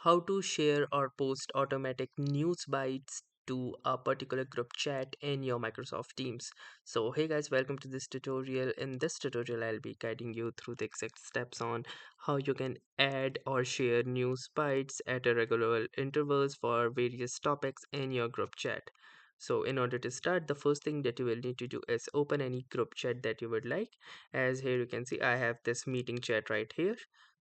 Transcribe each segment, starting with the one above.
How to share or post automatic news bites to a particular group chat in your Microsoft Teams. So hey guys, welcome to this tutorial. In this tutorial I'll be guiding you through the exact steps on how you can add or share news bites at a regular intervals for various topics in your group chat. So in order to start, the first thing that you will need to do is open any group chat that you would like. As here you can see, I have this meeting chat right here.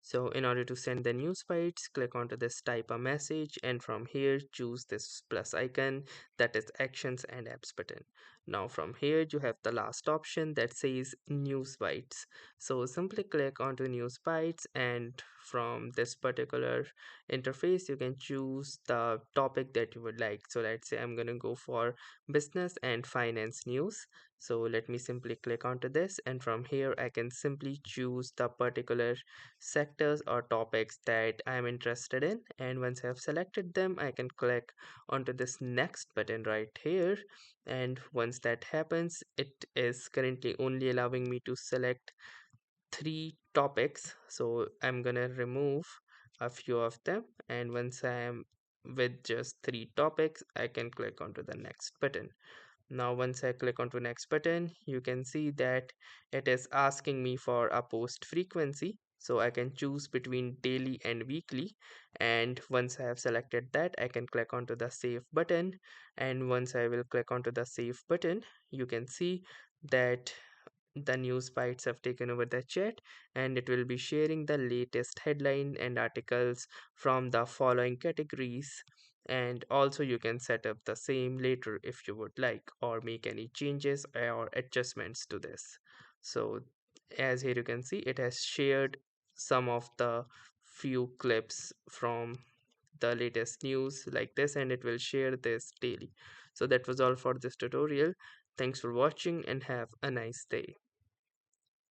So in order to send the news bytes, click onto this type a message, and from here choose this plus icon, that is actions and apps button. Now from here you have the last option that says news bytes. So simply click onto news bytes, and from this particular interface you can choose the topic that you would like. So let's say I'm going to go for business and finance news. So let me simply click onto this, and from here I can simply choose the particular sectors or topics that I'm interested in, and once I have selected them I can click onto this next button right here. And once that happens, it is currently only allowing me to select 3 topics, so I'm gonna remove a few of them, and once I am with just 3 topics I can click onto the next button. Now once I click onto next button, you can see that it is asking me for a post frequency, so I can choose between daily and weekly. And once I have selected that, I can click onto the save button, and once I will click onto the save button, you can see that the news bytes have taken over the chat, and it will be sharing the latest headline and articles from the following categories. And also you can set up the same later if you would like, or make any changes or adjustments to this. So as here you can see, it has shared some of the few clips from the latest news like this, and it will share this daily. So that was all for this tutorial. Thanks for watching and have a nice day.